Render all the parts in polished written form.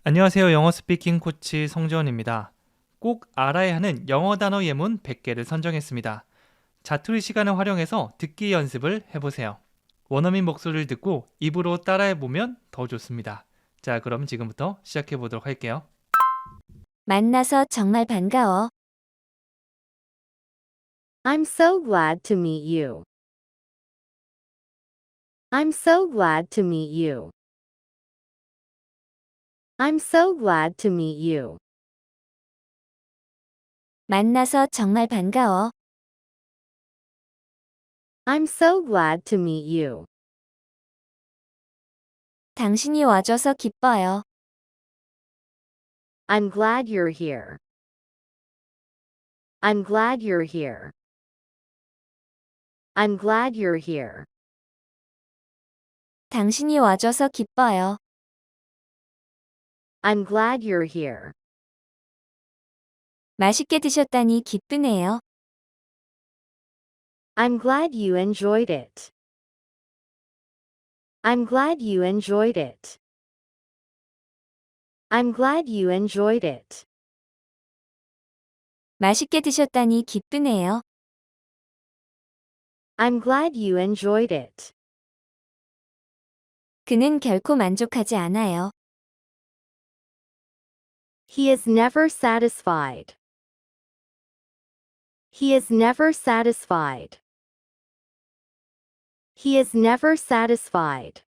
안녕하세요. 영어 스피킹 코치 성재원입니다. 꼭 알아야 하는 영어 단어 예문 100개를 선정했습니다. 자투리 시간을 활용해서 듣기 연습을 해보세요. 원어민 목소리를 듣고 입으로 따라해보면 더 좋습니다. 자, 그럼 지금부터 시작해보도록 할게요. 만나서 정말 반가워. I'm so glad to meet you. I'm so glad to meet you. I'm so glad to meet you. 만나서 정말 반가워. I'm so glad to meet you. 당신이 와줘서 기뻐요. I'm glad you're here. I'm glad you're here. I'm glad you're here. 당신이 와줘서 기뻐요. I'm glad you're here. 맛있게 드셨다니 기쁘네요. I'm glad you enjoyed it. I'm glad you enjoyed it. I'm glad you enjoyed it. 맛있게 드셨다니 기쁘네요. I'm glad you enjoyed it. 그는 결코 만족하지 않아요. He is never satisfied. He is never satisfied. He is never satisfied.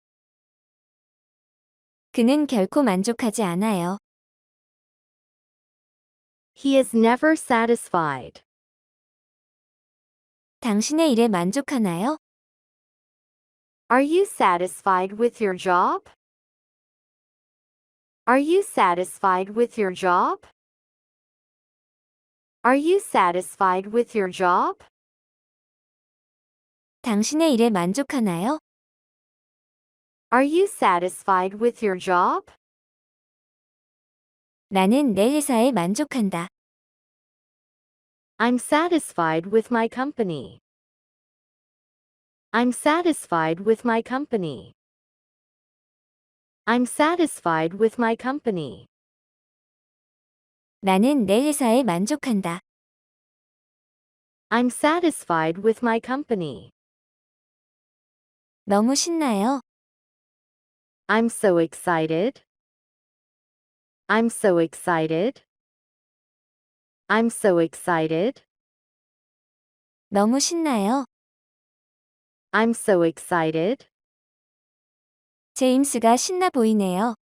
그는 결코 만족하지 않아요. He is never satisfied. 당신의 일에 만족하나요? Are you satisfied with your job? Are you satisfied with your job? Are you satisfied with your job? 당신의 일에 만족하나요? Are you satisfied with your job? 나는 내 회사에 만족한다. I'm satisfied with my company. I'm satisfied with my company. I'm satisfied with my company. 나는 내 회사에 만족한다. I'm satisfied with my company. 너무 신나요. I'm so excited. I'm so excited. I'm so excited. 너무 신나요. I'm so excited. 제임스가 신나 보이네요.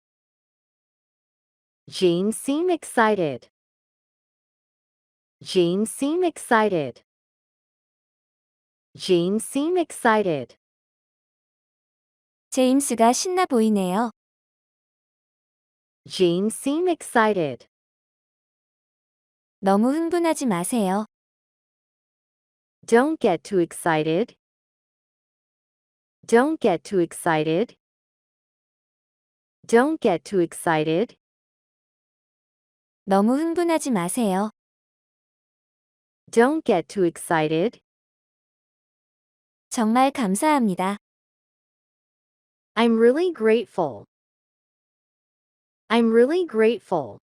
James seem excited. James seem excited. James seem excited. 제임스가 신나 보이네요. James seem excited. 너무 흥분하지 마세요. Don't get too excited. Don't get too excited. Don't get too excited. 너무 흥분하지 마세요. Don't get too excited. 정말 감사합니다. I'm really grateful. I'm really grateful.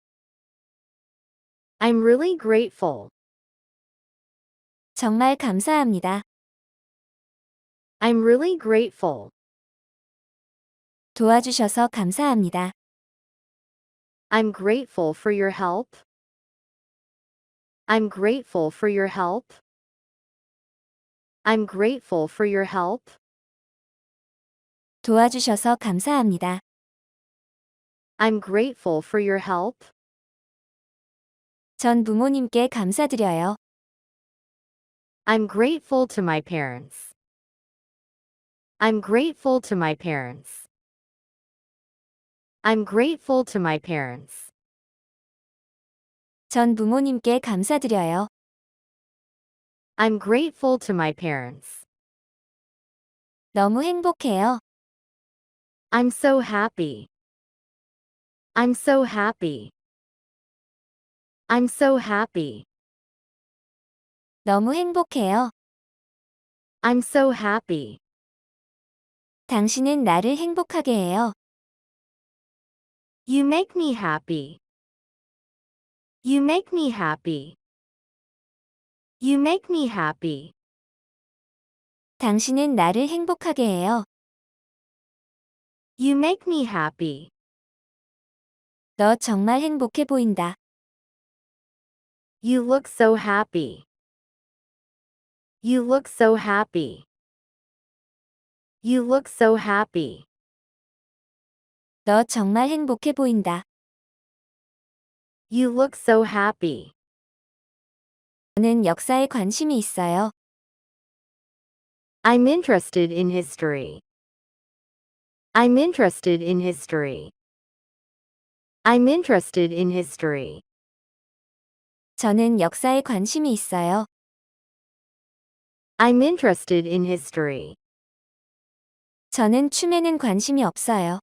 I'm really grateful. 정말 감사합니다. I'm really grateful. 도와주셔서 감사합니다. I'm grateful for your help. I'm grateful for your help. I'm grateful for your help. 도와주셔서 감사합니다. I'm grateful for your help. 전 부모님께 감사드려요. I'm grateful to my parents. I'm grateful to my parents. I'm grateful to my parents. 전 부모님께 감사드려요. I'm grateful to my parents. 너무 행복해요. I'm so happy. I'm so happy. I'm so happy. 너무 행복해요. I'm so happy. 당신은 나를 행복하게 해요. You make me happy. You make me happy. You make me happy. 당신은 나를 행복하게 해요. You make me happy. 너 정말 행복해 보인다. You look so happy. You look so happy. You look so happy. 너 정말 행복해 보인다. You look so happy. 저는 역사에 관심이 있어요. I'm interested in history. I'm interested in history. I'm interested in history. 저는 역사에 관심이 있어요. I'm interested in history. 저는 춤에는 관심이 없어요.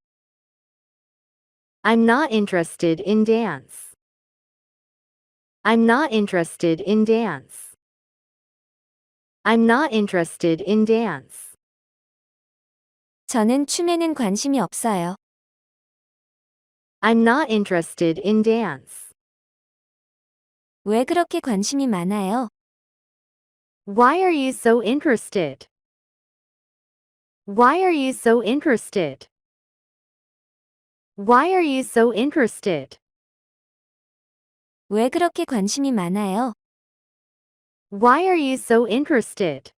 I'm not interested in dance. I'm not interested in dance. I'm not interested in dance. 저는 춤에는 관심이 없어요. I'm not interested in dance. 왜 그렇게 관심이 많아요? Why are you so interested? Why are you so interested? Why are you so interested? 왜 그렇게 관심이 많아요? Why are you so interested?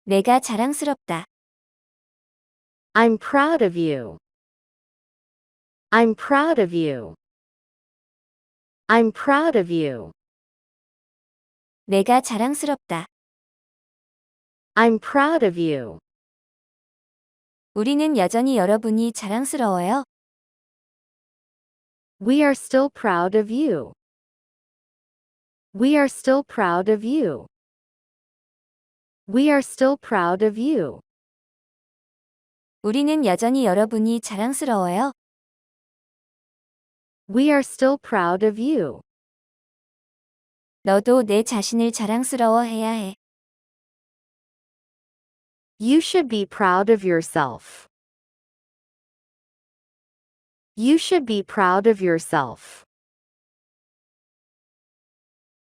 내가 자랑스럽다. I'm proud of you. I'm proud of you. I'm proud of you. 내가 자랑스럽다. I'm proud of you. 우리는 여전히 여러분이 자랑스러워요. We are still proud of you. We are still proud of you. We are still proud of you. 우리는 여전히 여러분이 자랑스러워요. We are still proud of you. 너도 내 자신을 자랑스러워해야 해. You should be proud of yourself. You should be proud of yourself.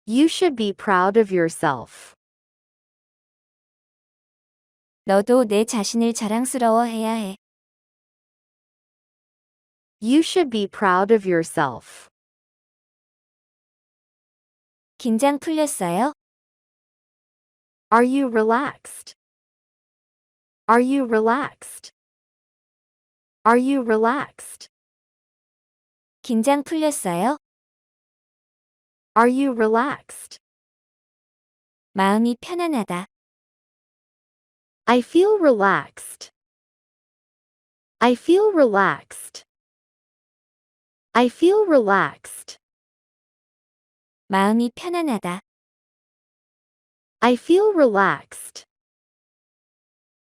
You should be proud of yourself. 너도 내 자신을 자랑스러워해야 해. You should be proud of yourself. 긴장 풀렸어요? Are you relaxed? Are you relaxed? Are you relaxed? 긴장 풀렸어요? Are you relaxed? 마음이 편안하다. I feel relaxed. I feel relaxed. I feel relaxed. 마음이 편안하다. I feel relaxed.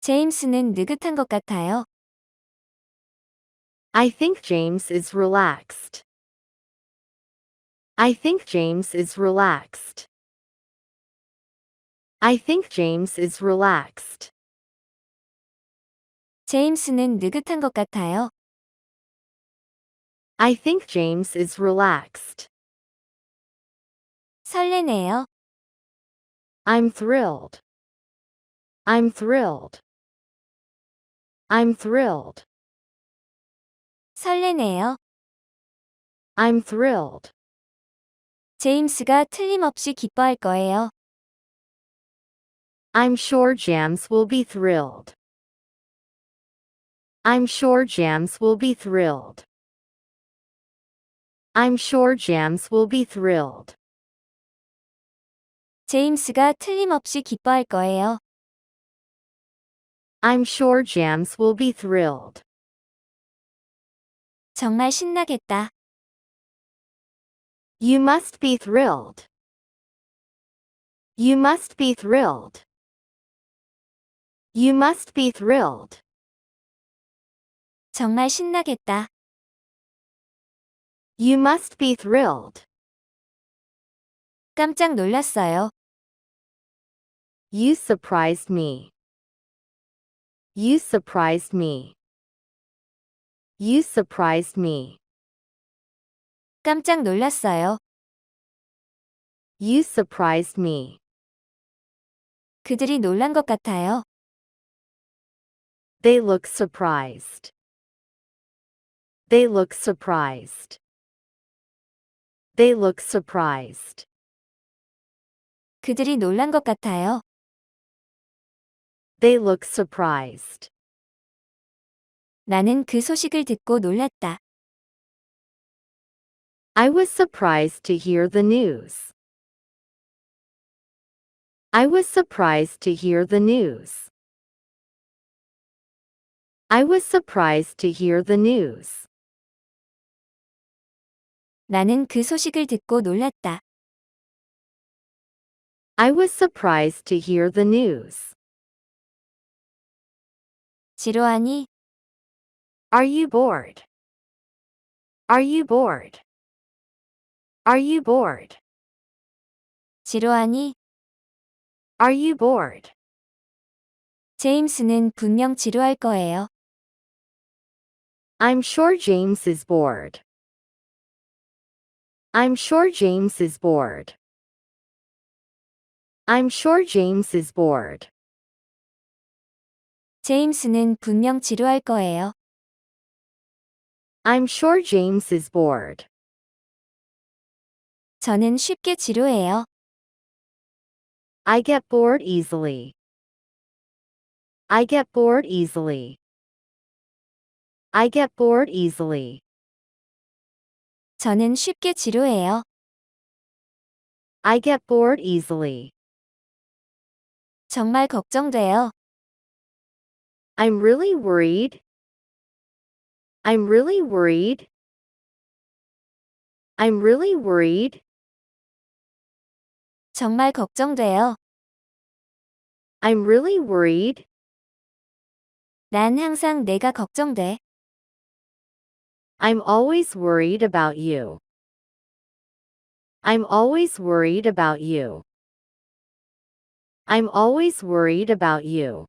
제임스는 느긋한 것 같아요. I think James is relaxed. I think James is relaxed. I think James is relaxed. 제임스는 느긋한 것 같아요. I think James is relaxed. 설레네요. I'm thrilled. I'm thrilled. I'm thrilled. 설레네요. I'm thrilled. 제임스가 틀림없이 기뻐할 거예요. I'm sure James will be thrilled. I'm sure James will be thrilled. I'm sure James will be thrilled. 제임스가 틀림없이 기뻐할 거예요. I'm sure James will be thrilled. 정말 신나겠다. You must be thrilled. You must be thrilled. You must be thrilled. 정말 신나겠다. You must be thrilled. 깜짝 놀랐어요. You surprised me. You surprised me. You surprised me. 깜짝 놀랐어요. You surprised me. 그들이 놀란 것 같아요. They look surprised. They look surprised. They look surprised. 그들이 놀란 것 같아요. They look surprised. 나는 그 소식을 듣고 놀랐다. I was surprised to hear the news. I was surprised to hear the news. I was surprised to hear the news. 나는 그 소식을 듣고 놀랐다. I was surprised to hear the news. 지루하니? Are you bored? Are you bored? Are you bored? 지루하니? Are you bored? 제임스는 분명 지루할 거예요. I'm sure James is bored. I'm sure James is bored. I'm sure James is bored. 제임스는 분명 지루할 거예요. I'm sure James is bored. 저는 쉽게 지루해요. I get bored easily. I get bored easily. I get bored easily. 저는 쉽게 지루해요. I get bored easily. 정말 걱정돼요. I'm really worried. I'm really worried. I'm really worried. 정말 걱정돼요. I'm really worried. 난 항상 내가 걱정돼. I'm always worried about you. I'm always worried about you. I'm always worried about you.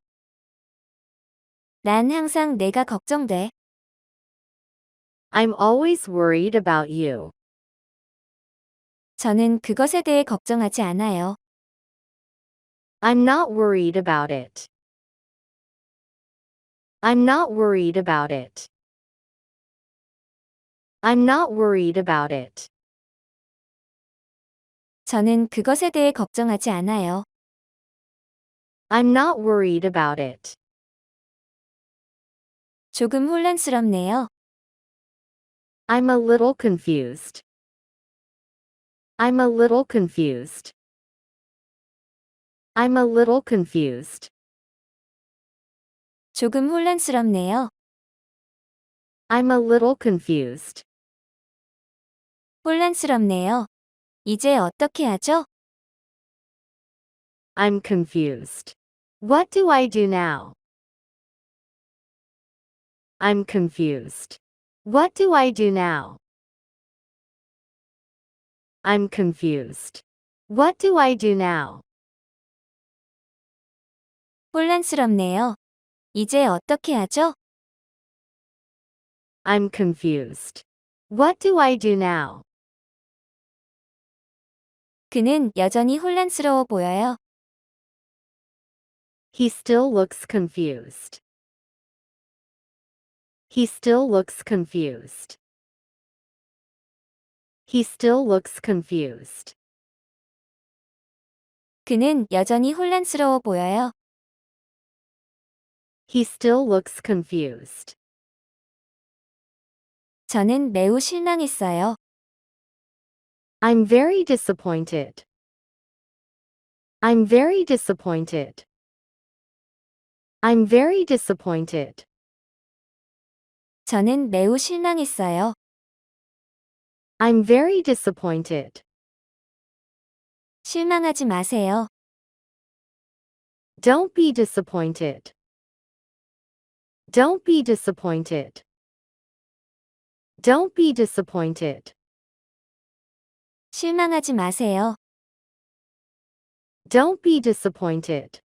난 항상 내가 걱정돼. I'm always worried about you. 저는 그것에 대해 걱정하지 않아요. I'm not worried about it. I'm not worried about it. I'm not worried about it. 저는 그것에 대해 걱정하지 않아요. I'm not worried about it. 조금 혼란스럽네요. I'm a little confused. I'm a little confused. I'm a little confused. 조금 혼란스럽네요. I'm a little confused. 혼란스럽네요. 이제 어떻게 하죠? I'm confused. What do I do now? I'm confused. What do I do now? I'm confused. What do I do now? 혼란스럽네요. 이제 어떻게 하죠? I'm confused. What do I do now? 그는 여전히 혼란스러워 보여요. He still looks confused. He still looks confused. He still looks confused. 그는 여전히 혼란스러워 보여요. He still looks confused. 저는 매우 실망했어요. I'm very disappointed. I'm very disappointed. I'm very disappointed. 저는 매우 실망했어요. I'm very disappointed. 실망하지 마세요. Don't be disappointed. Don't be disappointed. Don't be disappointed. 실망하지 마세요. Don't be disappointed.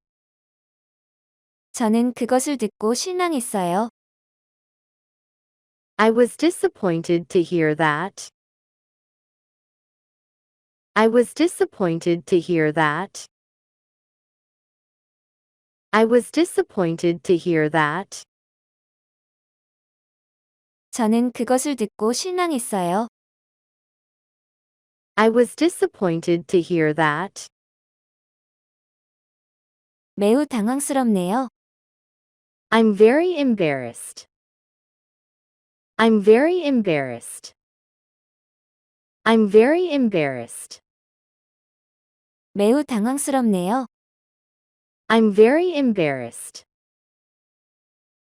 저는 그것을 듣고 실망했어요. I was disappointed to hear that. I was disappointed to hear that. I was disappointed to hear that. 저는 그것을 듣고 실망했어요. I was disappointed to hear that. 매우 당황스럽네요. I'm very embarrassed. I'm very embarrassed. I'm very embarrassed. 매우 당황스럽네요. I'm very embarrassed.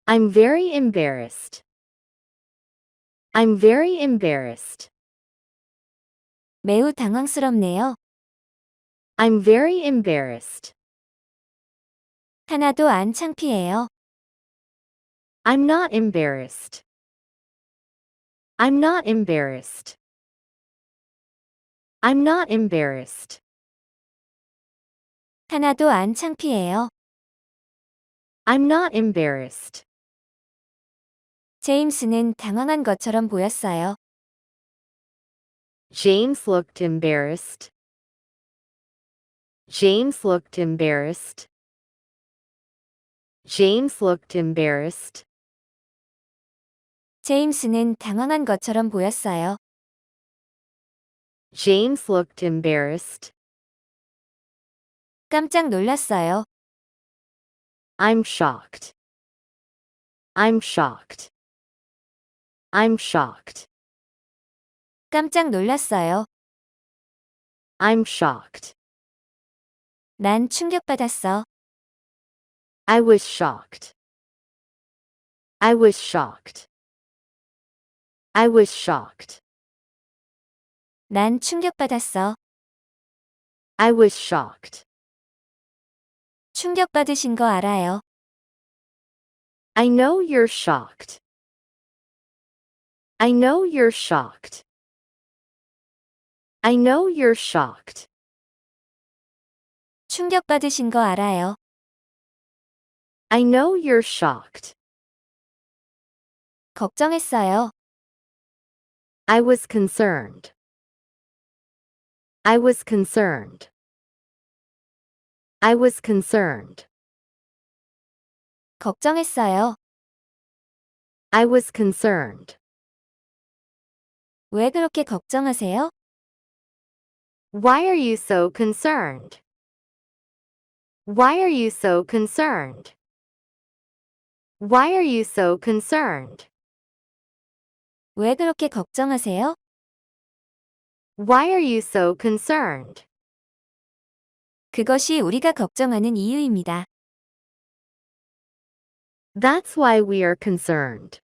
I'm very embarrassed. I'm very embarrassed. 매우 당황스럽네요. I'm very embarrassed. 하나도 안 창피해요. I'm not embarrassed. I'm not embarrassed. I'm not embarrassed. 하나도 안 창피해요. I'm not embarrassed. 제임스는 당황한 것처럼 보였어요. James looked embarrassed. James looked embarrassed. James looked embarrassed. 제임스는 당황한 것처럼 보였어요. James looked embarrassed. 깜짝 놀랐어요. I'm shocked. I'm shocked. I'm shocked. 깜짝 놀랐어요. I'm shocked. 난 충격받았어. I was shocked. I was shocked. I was shocked. 난 충격받았어. I was shocked. 충격받으신 거 알아요. I know you're shocked. I know you're shocked. I know you're shocked. 충격받으신 거 알아요. I know you're shocked. 걱정했어요. I was concerned. I was concerned. I was concerned. 걱정했어요. I was concerned. 왜 그렇게 걱정하세요? Why are you so concerned? Why are you so concerned? Why are you so concerned? 왜 그렇게 걱정하세요? Why are you so concerned? 그것이 우리가 걱정하는 이유입니다. That's why we are concerned.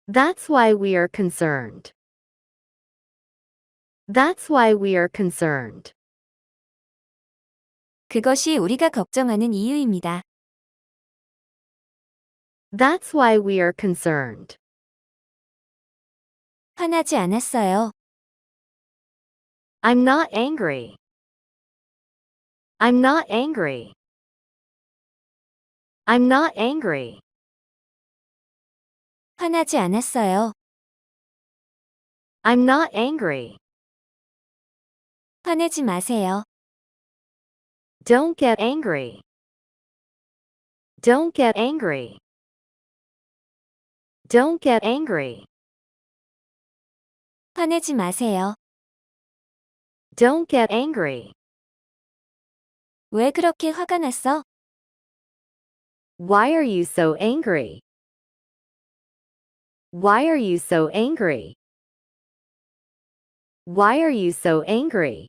That's why we are concerned. That's why we are concerned. 그것이 우리가 걱정하는 이유입니다. That's why we are concerned. 화나지 않았어요. I'm not angry. I'm not angry. I'm not angry. 화나지 않았어요. I'm not angry. 화내지 마세요. Don't get angry. Don't get angry. Don't get angry. 화내지 마세요. Don't get angry. 왜 그렇게 화가 났어? Why are you so angry? Why are you so angry? Why are you so angry?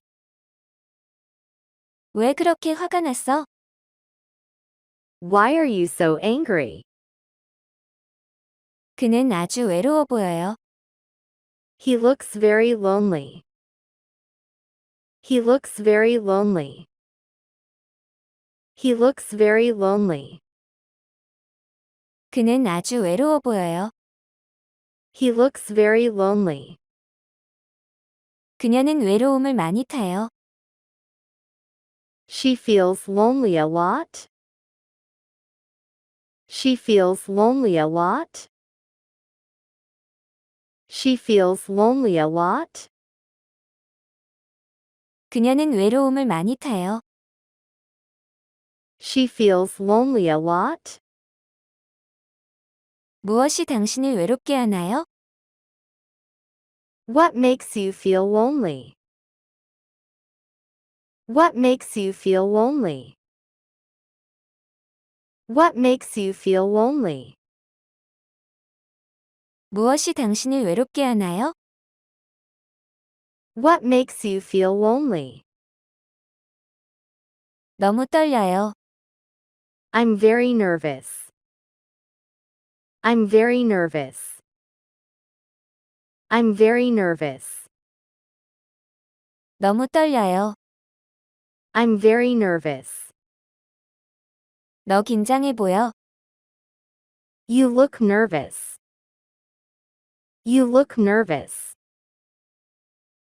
왜 그렇게 화가 났어? Why are you so angry? 그는 아주 외로워 보여요. He looks very lonely. He looks very lonely. He looks very lonely. 그는 아주 외로워 보여요. He looks very lonely. 그녀는 외로움을 많이 타요. She feels lonely a lot. She feels lonely a lot. She feels lonely a lot. 그녀는 외로움을 많이 타요. She feels lonely a lot. 무엇이 당신을 외롭게 하나요? What makes you feel lonely? What makes you feel lonely? What makes you feel lonely? 무엇이 당신을 외롭게 하나요? What makes you feel lonely? 너무 떨려요. I'm very nervous. I'm very nervous. I'm very nervous. 너무 떨려요. I'm very nervous. 너 긴장해 보여. You look nervous. You look nervous.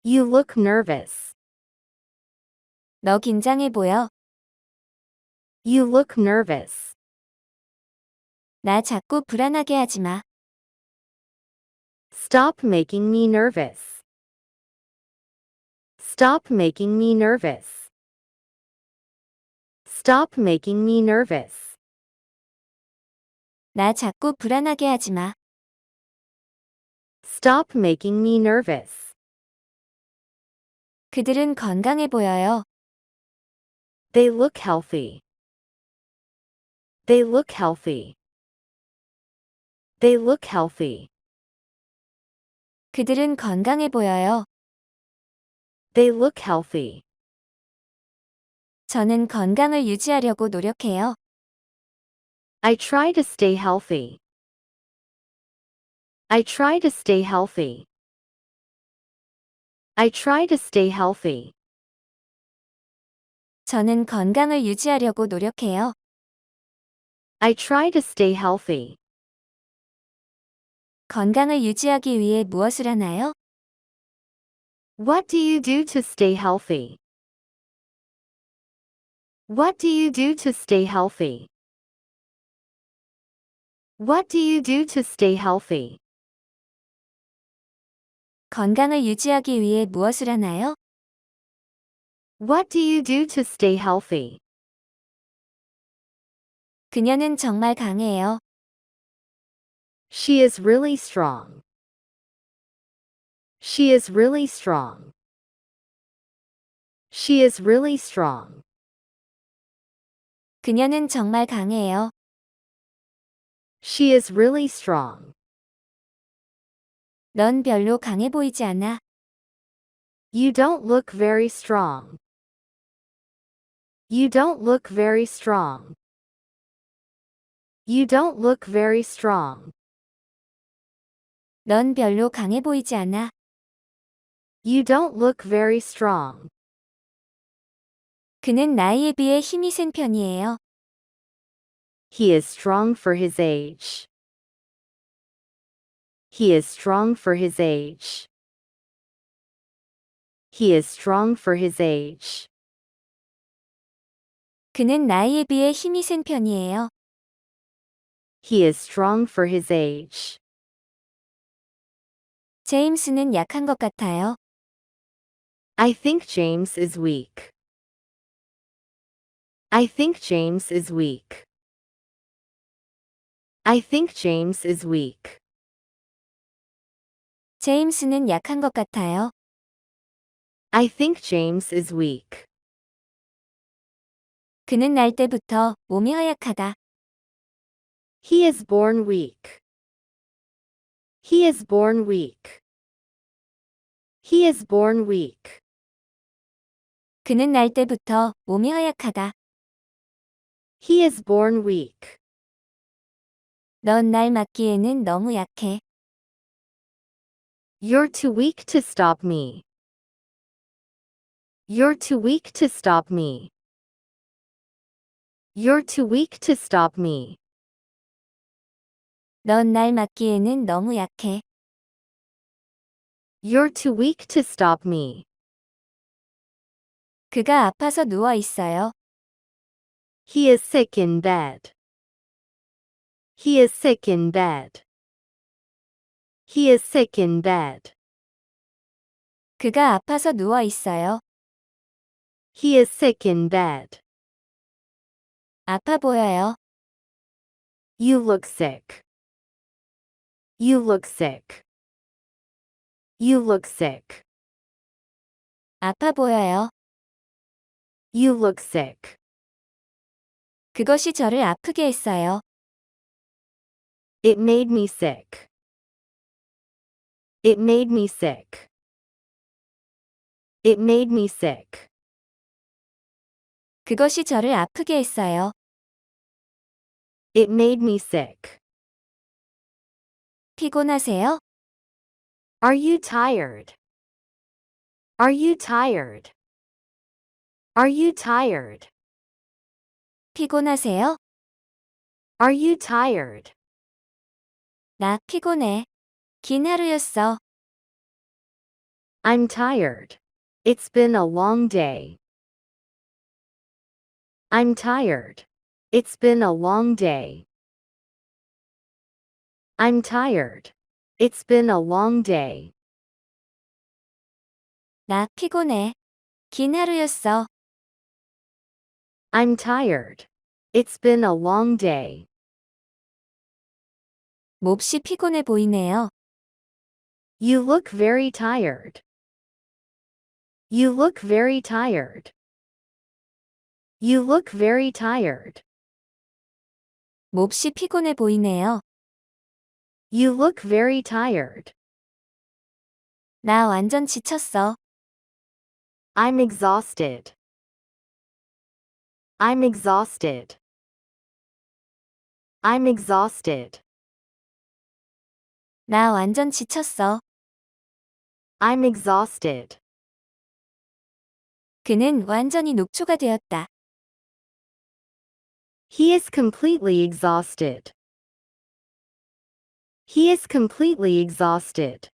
You look nervous. 너 긴장해 보여. You look nervous. 나 자꾸 불안하게 하지 마. Stop making me nervous. Stop making me nervous. Stop making me nervous. 나 자꾸 불안하게 하지 마. Stop making me nervous. 그들은 건강해 보여요. They look healthy. They look healthy. They look healthy. 그들은 건강해 보여요. They look healthy. 저는 건강을 유지하려고 노력해요. I try to stay healthy. I try to stay healthy. I try to stay healthy. 저는 건강을 유지하려고 노력해요. I try to stay healthy. 건강을 유지하기 위해 무엇을 하나요? What do you do to stay healthy? What do you do to stay healthy? What do you do to stay healthy? 건강을 유지하기 위해 무엇을 하나요? What do you do to stay healthy? 그녀는 정말 강해요. She is really strong. She is really strong. She is really strong. 그녀는 정말 강해요. She is really strong. 넌 별로 강해 보이지 않아. You don't look very strong. You don't look very strong. You don't look very strong. 넌 별로 강해 보이지 않아. You don't look very strong. 그는 나이에 비해 힘이 센 편이에요. He is strong for his age. He is strong for his age. He is strong for his age. 그는 나이에 비해 힘이 센 편이에요. He is strong for his age. 제임스는 약한 것 같아요. I think James is weak. I think James is weak. I think James is weak. 제임스는 약한 것 같아요. I think James is weak. 그는 날 때부터 몸이 허약하다. He is born weak. He is born weak. He is born weak. 그는 날 때부터 몸이 허약하다. He is born weak. 넌 날 막기에는 너무 약해. You're too weak to stop me. You're too weak to stop me. You're too weak to stop me. 넌 날 막기에는 너무 약해. You're too weak to stop me. 그가 아파서 누워 있어요. He is sick in bed. He is sick in bed. He is sick in bed. 그가 아파서 누워 있어요. He is sick in bed. 아파 보여요. You look sick. You look sick. You look sick. 아파 보여요. You look sick. 그것이 저를 아프게 했어요. It made me sick. It made me sick. It made me sick. 그것이 저를 아프게 했어요. It made me sick. 피곤하세요? Are you tired? Are you tired? Are you tired? 피곤하세요? Are you tired? 나 피곤해. 긴 하루였어. I'm tired. It's been a long day. I'm tired. It's been a long day. I'm tired. It's been a long day. 나 피곤해. 긴 하루였어. I'm tired. It's been a long day. 몹시 피곤해 보이네요. You look very tired. You look very tired. You look very tired. 몹시 피곤해 보이네요. You look very tired. 나 완전 지쳤어. I'm exhausted. I'm exhausted. I'm exhausted. 나 완전 지쳤어. I'm exhausted. 그는 완전히 녹초가 되었다. He is completely exhausted. He is completely exhausted.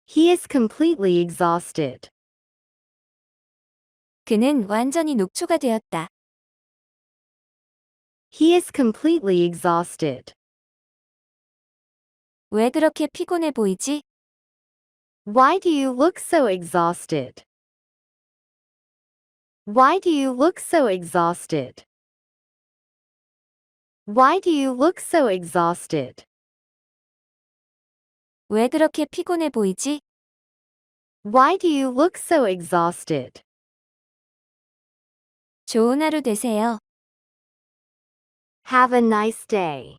He is completely exhausted. 그는 완전히 녹초가 되었다. He is completely exhausted. 왜 그렇게 피곤해 보이지? Why do you look so exhausted? Why do you look so exhausted? Why do you look so exhausted? 왜 그렇게 피곤해 보이지? Why do you look so exhausted? 좋은 하루 되세요. Have a nice day.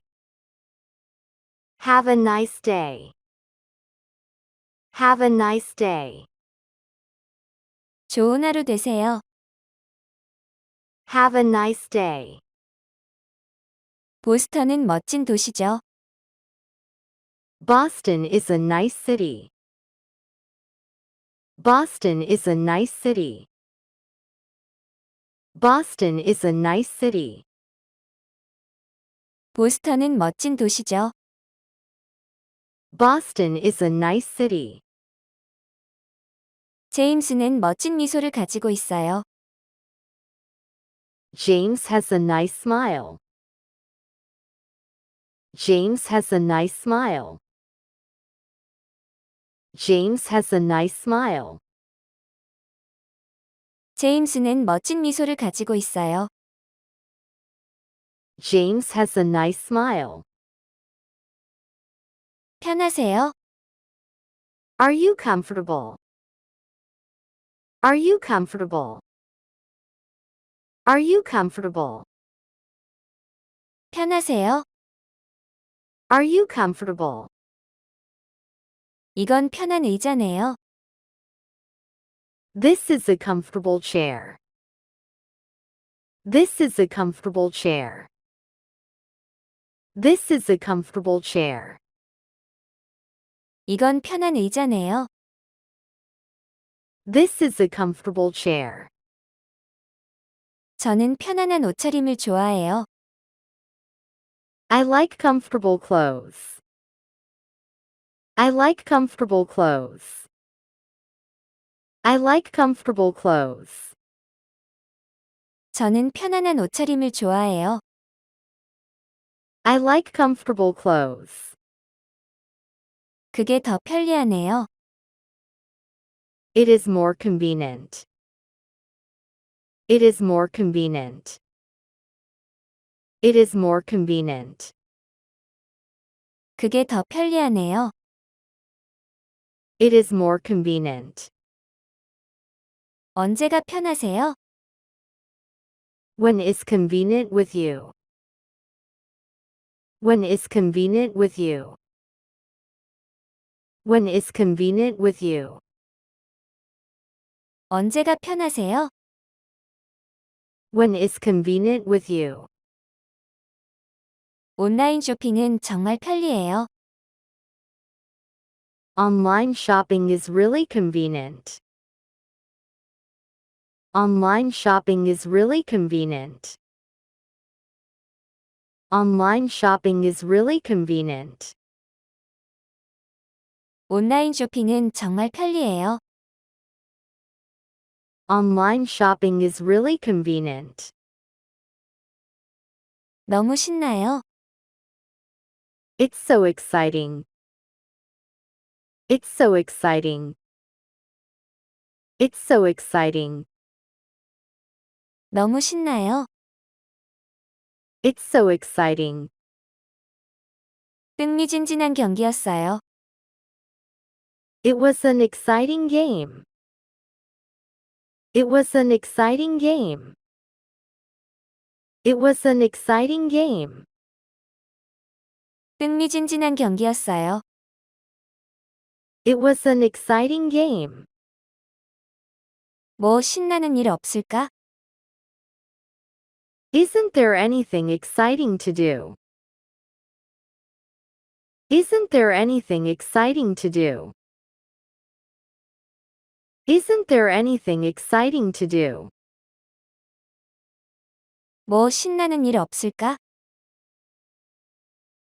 Have a nice day. Have a nice day. 좋은 하루 되세요. Have a nice day. 보스턴은 멋진 도시죠. Boston is a nice city. Boston is a nice city. Boston is a nice city. 보스턴은 멋진 도시죠. Boston is a nice city. 제임스는 멋진 미소를 가지고 있어요. James has a nice smile. James has a nice smile. James has a nice smile. 제임스는 멋진 미소를 가지고 있어요. James has a nice smile. 편하세요? Are you comfortable? Are you comfortable? Are you comfortable? 편하세요? Are you comfortable? 이건 편한 의자네요. This is a comfortable chair. This is a comfortable chair. This is a comfortable chair. 이건 편한 의자네요. This is a comfortable chair. 저는 편안한 옷차림을 좋아해요. I like comfortable clothes. I like comfortable clothes. I like comfortable clothes. 저는 편안한 옷차림을 좋아해요. I like comfortable clothes. 그게 더 편리하네요. It is more convenient. It is more convenient. It is more convenient. 그게 더 편리하네요. It is more convenient. 언제가 편하세요? When is convenient with you? When is convenient with you? When is convenient with you? 언제가 편하세요? When is convenient with you? 온라인 쇼핑은 정말 편리해요. Online shopping is really convenient. Online shopping is really convenient. Online shopping is really convenient. 온라인 쇼핑은 정말 편리해요. Online shopping is really convenient. 너무 신나요. It's so exciting. It's so exciting. It's so exciting. 너무 신나요. It's so exciting. 흥미진진한 경기였어요. It was an exciting game. It was an exciting game. It was an exciting game. 흥미진진한 경기였어요. It was an exciting game. 뭐 신나는 일 없을까? Isn't there anything exciting to do? Isn't there anything exciting to do? Isn't there anything exciting to do? 뭐 신나는 일 없을까?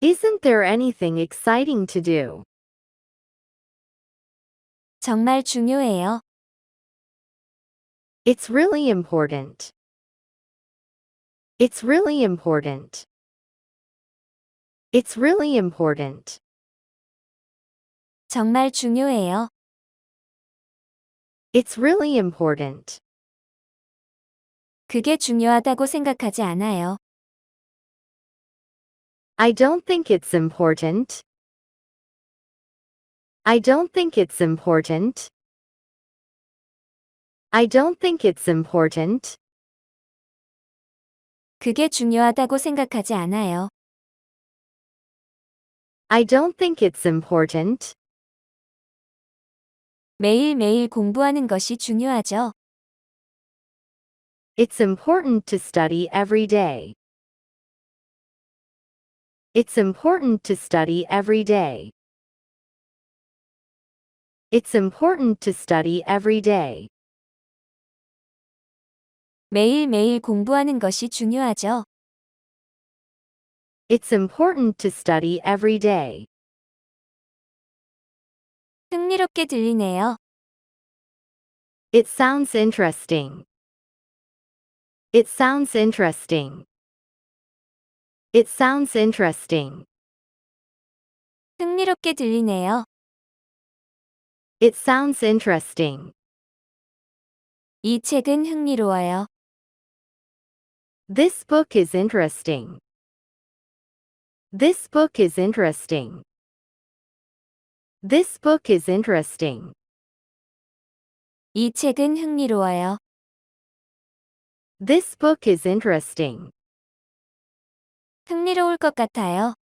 Isn't there anything exciting to do? 정말 중요해요. It's really important. It's really important. It's really important. 정말 중요해요. It's really important. 그게 중요하다고 생각하지 않아요. I don't think it's important. I don't think it's important. I don't think it's important. 그게 중요하다고 생각하지 않아요. I don't think it's important. 매일매일 공부하는 것이 중요하죠. It's important to study every day. It's important to study every day. It's important to study every day. 매일매일 공부하는 것이 중요하죠. It's important to study every day. 흥미롭게 들리네요. It sounds interesting. It sounds interesting. It sounds interesting. 흥미롭게 들리네요. It sounds interesting. 이 책은 흥미로워요. This book is interesting. This book is interesting. This book is interesting. 이 책은 흥미로워요. This book is interesting. 흥미로울 것 같아요.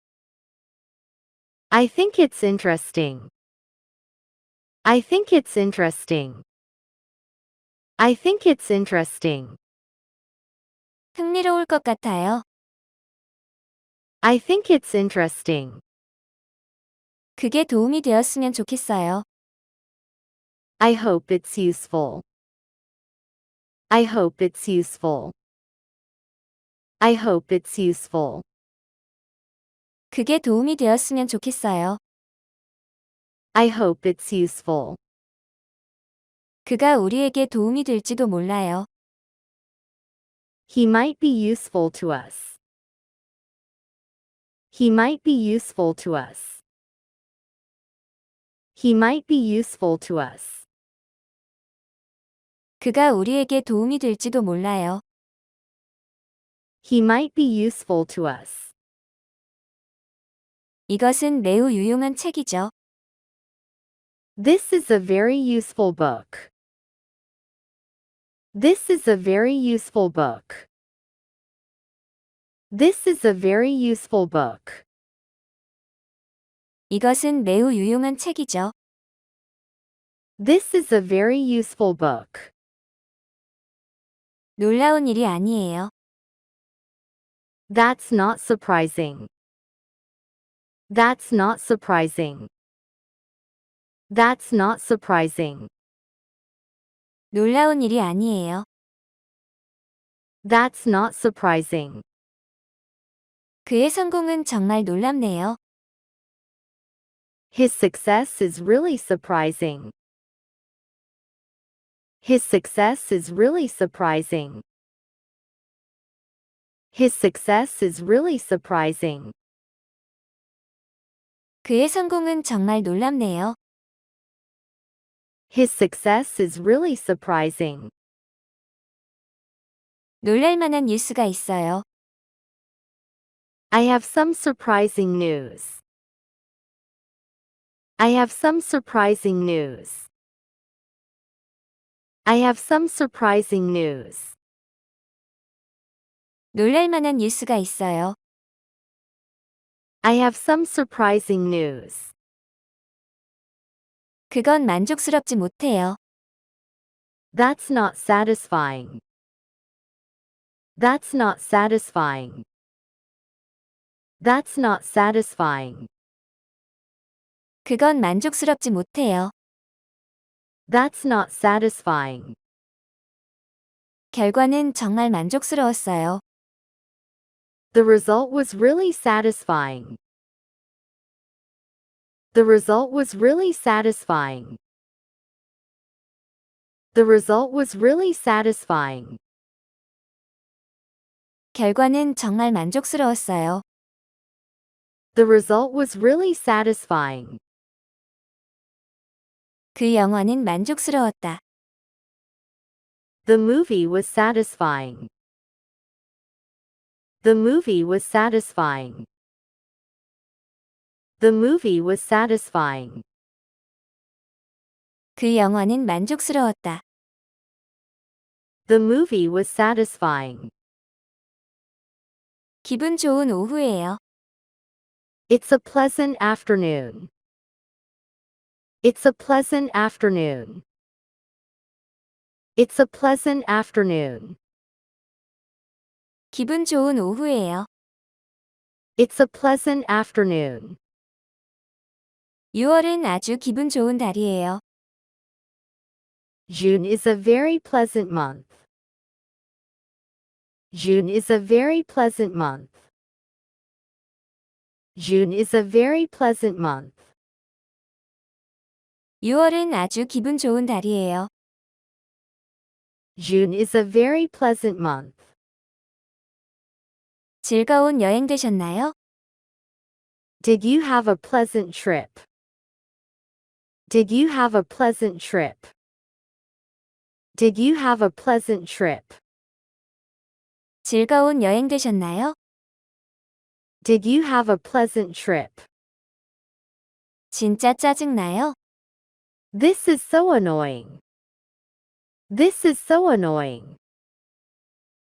I think it's interesting. I think it's interesting. I think it's interesting. 흥미로울 것 같아요. I think it's interesting. 그게 도움이 되었으면 좋겠어요. I hope it's useful. I hope it's useful. I hope it's useful. 그게 도움이 되었으면 좋겠어요. I hope it's useful. 그가 우리에게 도움이 될지도 몰라요. He might be useful to us. He might be useful to us. He might be useful to us. 그가 우리에게 도움이 될지도 몰라요. He might be useful to us. 이것은 매우 유용한 책이죠. This is a very useful book. This is a very useful book. This is a very useful book. 이것은 매우 유용한 책이죠. This is a very useful book. 놀라운 일이 아니에요. That's not surprising. That's not surprising. That's not surprising. 놀라운 일이 아니에요. That's not surprising. 그의 성공은 정말 놀랍네요. His success is really surprising. His success is really surprising. His success is really surprising. 그의 성공은 정말 놀랍네요. His success is really surprising. 놀랄만한 뉴스가 있어요. I have some surprising news. I have some surprising news. I have some surprising news. 놀랄만한 뉴스가 있어요. I have some surprising news. 그건 만족스럽지 못해요. That's not satisfying. That's not satisfying. That's not satisfying. 그건 만족스럽지 못해요. That's not satisfying. 결과는 정말 만족스러웠어요. The result was really satisfying. The result was really satisfying. The result was really satisfying. 결과는 정말 만족스러웠어요. The result was really satisfying. 그 영화는 만족스러웠다. The movie was satisfying. The movie was satisfying. The movie was satisfying. 그 영화는 만족스러웠다. The movie was satisfying. 기분 좋은 오후예요. It's a pleasant afternoon. It's a pleasant afternoon. It's a pleasant afternoon. 기분 좋은 오후예요. It's a pleasant afternoon. 6월은 아주 기분 좋은 달이에요. June is a very pleasant month. June is a very pleasant month. June is a very pleasant month. 6월은 아주 기분 좋은 달이에요. June is a very pleasant month. 즐거운 여행 되셨나요? Did you have a pleasant trip? Did you have a pleasant trip? Did you have a pleasant trip? 즐거운 여행 되셨나요? Did you have a pleasant trip? 진짜 짜증나요? This is so annoying. This is so annoying.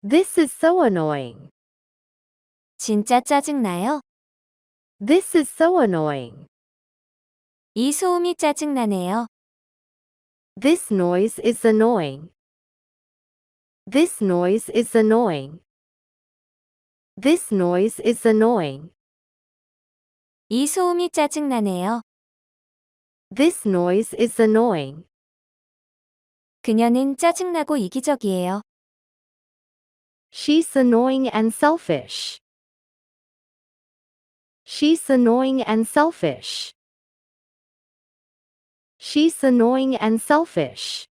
This is so annoying. 진짜 짜증나요? This is so annoying. 이 소음이 짜증나네요. This noise is annoying. This noise is annoying. This noise is annoying. 이 소음이 짜증나네요. This noise is annoying. 그녀는 짜증나고 이기적이에요. She's annoying and selfish. She's annoying and selfish. She's annoying and selfish.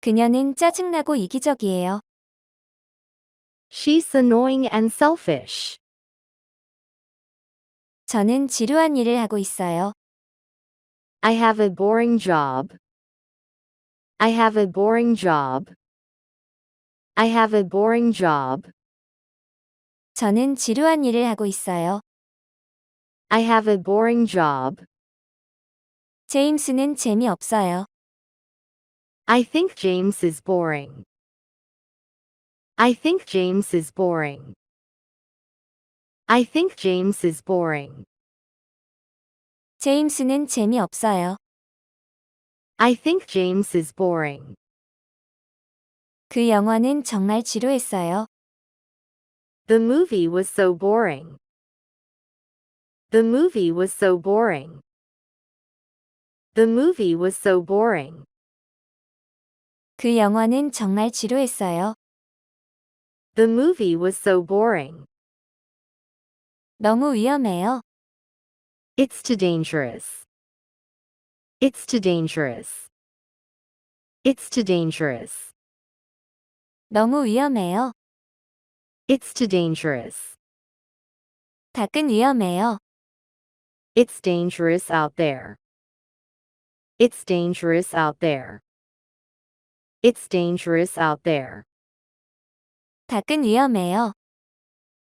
그녀는 짜증나고 이기적이에요. She's annoying and selfish. 저는 지루한 일을 하고 있어요. I have a boring job. I have a boring job. I have a boring job. 저는 지루한 일을 하고 있어요. I have a boring job. 제임스는 재미없어요. I think James is boring. I think James is boring. I think James is boring. 제임스는 재미없어요. I think James is boring. 그 영화는 정말 지루했어요. The movie was so boring. The movie was so boring. The movie was so boring. 그 영화는 정말 지루했어요. The movie was so boring. 너무 위험해요. It's too dangerous. It's too dangerous. It's too dangerous. 너무 위험해요. It's too dangerous. 밖은 위험해요. It's dangerous out there. It's dangerous out there. It's dangerous out there. 밖은 위험해요.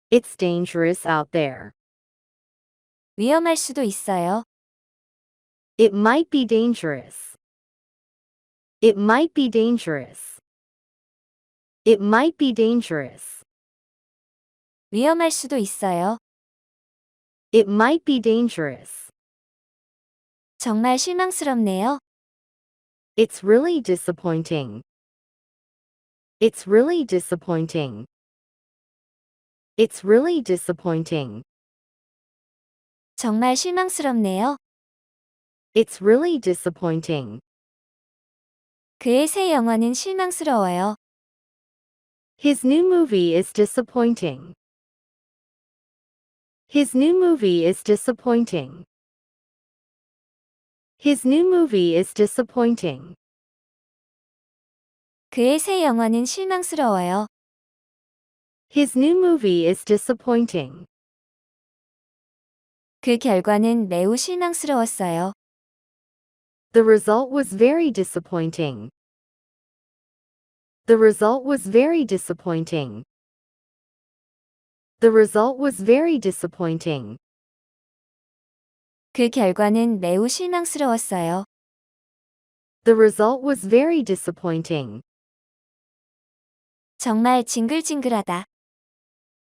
It's dangerous out there. 위험할 수도 있어요. It might be dangerous. It might be dangerous. It might be dangerous. 위험할 수도 있어요. It might be dangerous. 정말 실망스럽네요. It's really disappointing. It's really disappointing. It's really disappointing. 정말 실망스럽네요. It's really disappointing. 그의 새 영화는 실망스러워요. His new movie is disappointing. His new movie is disappointing. His new movie is disappointing. 그의 새 영화는 실망스러워요. His new movie is disappointing. 그 결과는 매우 실망스러웠어요. The result was very disappointing. The result was very disappointing. The result was very disappointing. 그 결과는 매우 실망스러웠어요. The result was very disappointing. 정말 징글징글하다.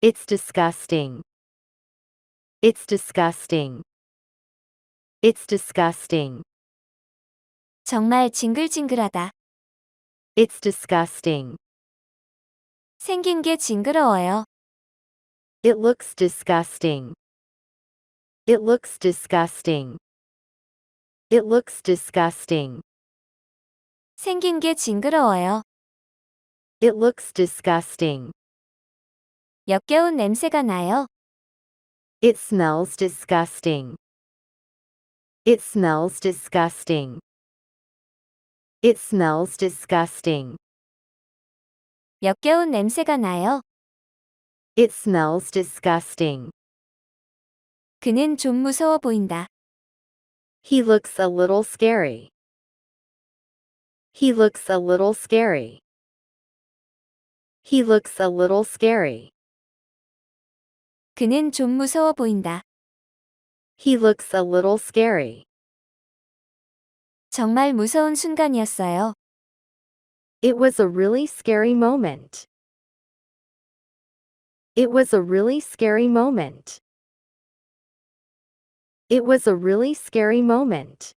It's disgusting. It's disgusting. It's disgusting. 정말 징글징글하다. It's disgusting. 생긴 게 징그러워요. It looks disgusting. It looks disgusting. It looks disgusting. 생긴 게 징그러워요. It looks disgusting. 역겨운 냄새가 나요. It smells disgusting. It smells disgusting. It smells disgusting. 역겨운 냄새가 나요. It smells disgusting. 그는 좀 무서워 보인다. He looks a little scary. He looks a little scary. He looks a little scary. 그는 좀 무서워 보인다. He looks a little scary. 정말 무서운 순간이었어요. It was a really scary moment. It was a really scary moment. It was a really scary moment.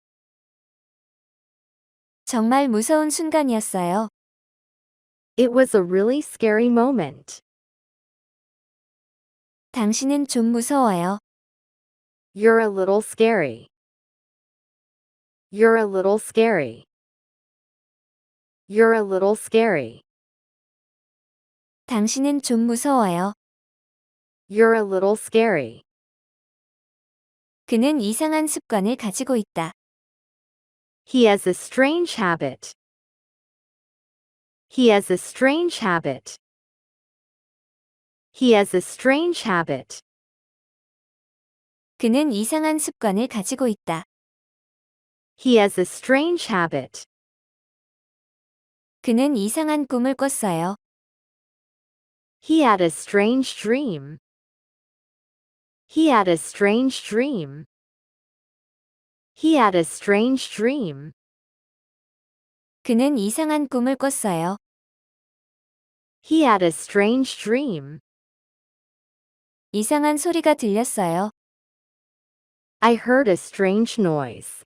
정말 무서운 순간이었어요. It was a really scary moment. 당신은 좀 무서워요. You're a little scary. You're a little scary. You're a little scary. 당신은 좀 무서워요. You're a little scary. 그는 이상한 습관을 가지고 있다. He has a strange habit. He has a strange habit. He has a strange habit. 그는 이상한 습관을 가지고 있다. He has a strange habit. 그는 이상한 꿈을 꿨어요. He had a strange dream. He had a strange dream. He had a strange dream. 그는 이상한 꿈을 꿨어요. He had a strange dream. 이상한 소리가 들렸어요. I heard a strange noise.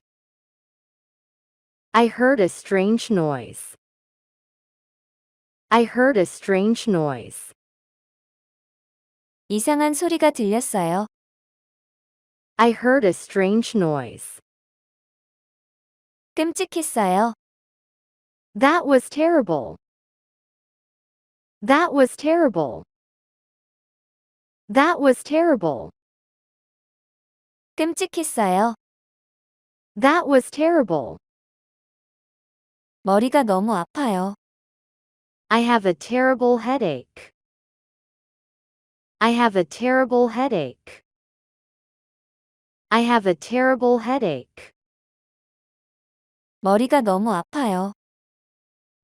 I heard a strange noise. I heard a strange noise. 이상한 소리가 들렸어요. I heard a strange noise. 끔찍했어요. That was terrible. That was terrible. That was terrible. 끔찍했어요. That was terrible. 머리가 너무 아파요. I have a terrible headache. I have a terrible headache. I have a terrible headache. 머리가 너무 아파요.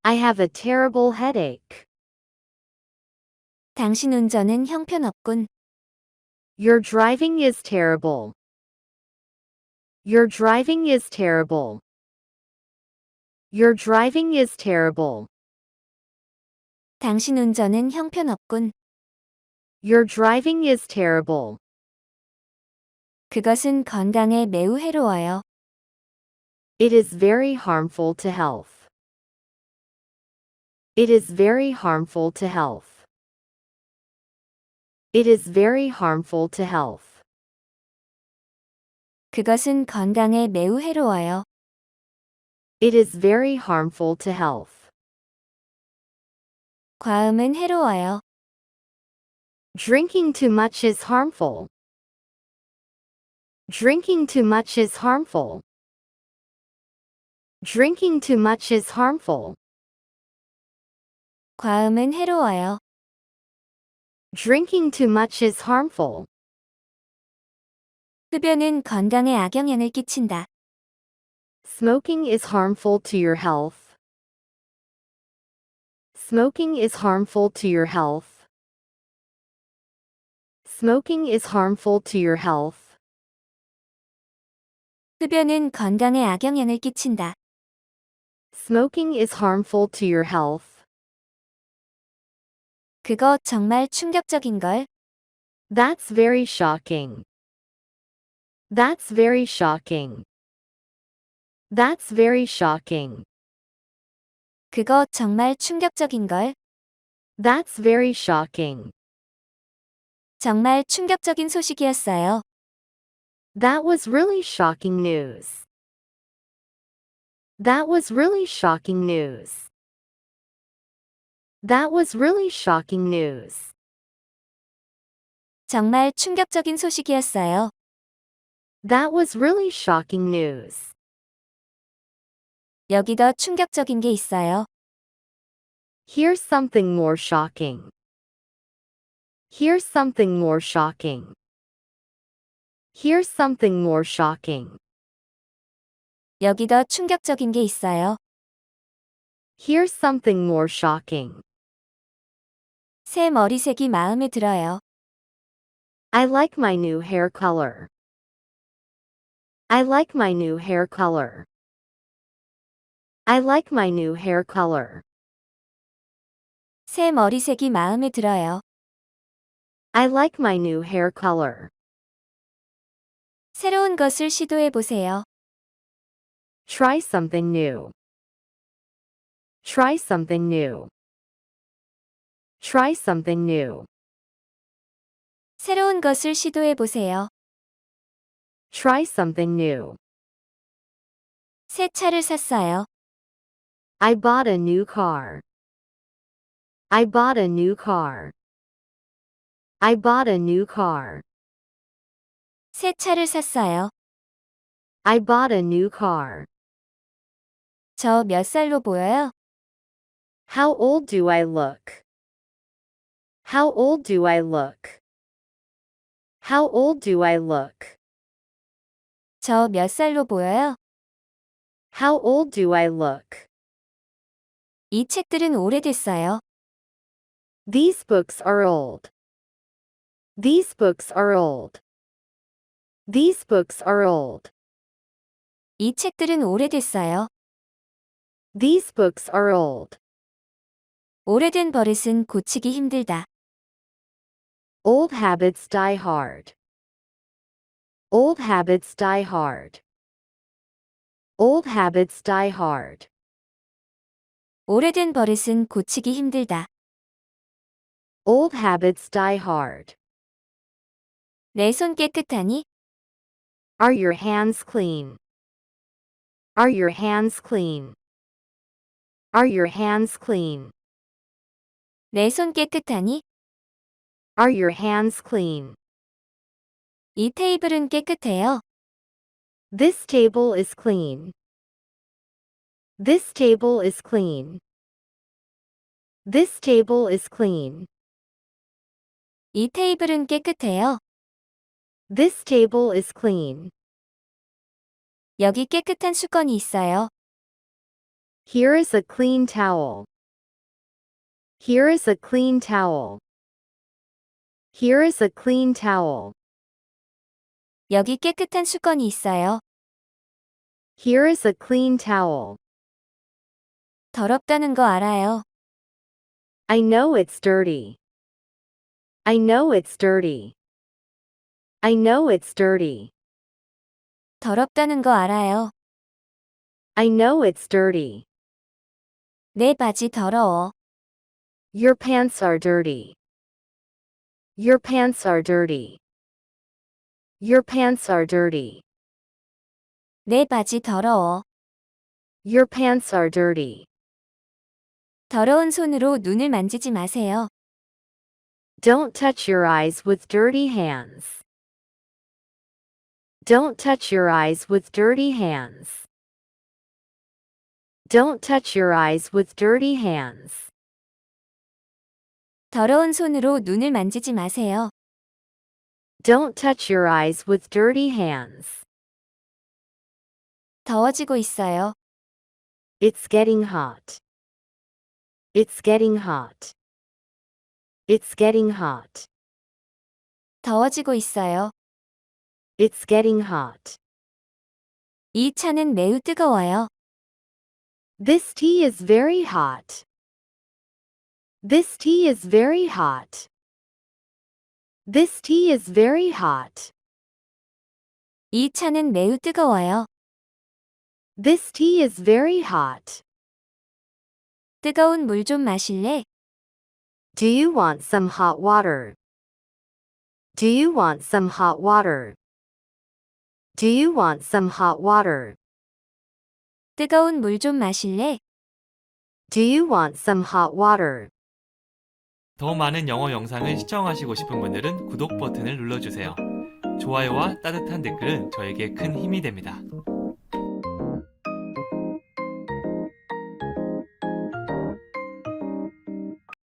I have a terrible headache. 당신 운전은 형편없군. Your driving is terrible. Your driving is terrible. Your driving is terrible. 당신 운전은 형편없군. Your driving is terrible. 그것은 건강에 매우 해로워요. It is very harmful to health. It is very harmful to health. It is very harmful to health. 그것은 건강에 매우 해로워요. It is very harmful to health. 과음은 해로워요. Drinking too much is harmful. Drinking too much is harmful. Drinking too much is harmful. 과음은 해로워요. Drinking too much is harmful. 흡연은 건강에 악영향을 끼친다. Smoking is harmful to your health. Smoking is harmful to your health. Smoking is harmful to your health. 흡연은 건강에 악영향을 끼친다. Smoking is harmful to your health. 그거 정말 충격적인걸. That's very shocking. That's very shocking. That's very shocking. 그거 정말 충격적인걸. That's very shocking. 정말 충격적인 소식이었어요. That was really shocking news. That was really shocking news. That was really shocking news. 정말 충격적인 소식이었어요. That was really shocking news. 여기 더 충격적인 게 있어요. Here's something more shocking. Here's something more shocking. Here's something more shocking. 여기 더 충격적인 게 있어요. Here's something more shocking. 새 머리색이 마음에 들어요. I like my new hair color. I like my new hair color. I like my new hair color. 새 머리색이 마음에 들어요. I like my new hair color. 새로운 것을 시도해 보세요. Try something new. Try something new. Try something new. 새로운 것을 시도해 보세요. Try something new. 새 차를 샀어요. I bought a new car. I bought a new car. I bought a new car. 새 차를 샀어요. I bought a new car. 저 몇 살로 보여요? How old do I look? How old do I look? How old do I look? 저 몇 살로 보여요? How old do I look? 이 책들은 오래됐어요. These books are old. These books are old. These books are old. 이 책들은 오래됐어요. These books are old. 오래된 버릇은 고치기 힘들다. Old habits die hard. Old habits die hard. Old habits die hard. 오래된 버릇은 고치기 힘들다. Old habits die hard. 내 손 깨끗하니? Are your hands clean? Are your hands clean? Are your hands clean? 내 손 깨끗하니? Are your hands clean? 이 테이블은 깨끗해요. This table is clean. This table is clean. This table is clean. 이 테이블은 깨끗해요. This table is clean. 여기 깨끗한 수건이 있어요. Here is a clean towel. Here is a clean towel. Here is a clean towel. 여기 깨끗한 수건이 있어요. Here is a clean towel. 더럽다는 거 알아요. I know it's dirty. I know it's dirty. I know it's dirty. 더럽다는 거 알아요. I know it's dirty. 내 바지 더러워. Your pants are dirty. Your pants are dirty. Your pants are dirty. 내 바지 더러워. Your pants are dirty. 더러운 손으로 눈을 만지지 마세요. Don't touch your eyes with dirty hands. Don't touch your eyes with dirty hands. Don't touch your eyes with dirty hands. 더러운 손으로 눈을 만지지 마세요. Don't touch your eyes with dirty hands. 더워지고 있어요. It's getting hot. It's getting hot. It's getting hot. 더워지고 있어요. It's getting hot. 이 차는 매우 뜨거워요. This tea is very hot. This tea is very hot. This tea is very hot. 이 차는 매우 뜨거워요. This tea is very hot. 뜨거운 물 좀 마실래? Do you want some hot water? Do you want some hot water? Do you want some hot water? 뜨거운 물 좀 마실래? Do you want some hot water? 더 많은 영어 영상을 시청하시고 싶은 분들은 구독 버튼을 눌러주세요. 좋아요와 따뜻한 댓글은 저에게 큰 힘이 됩니다.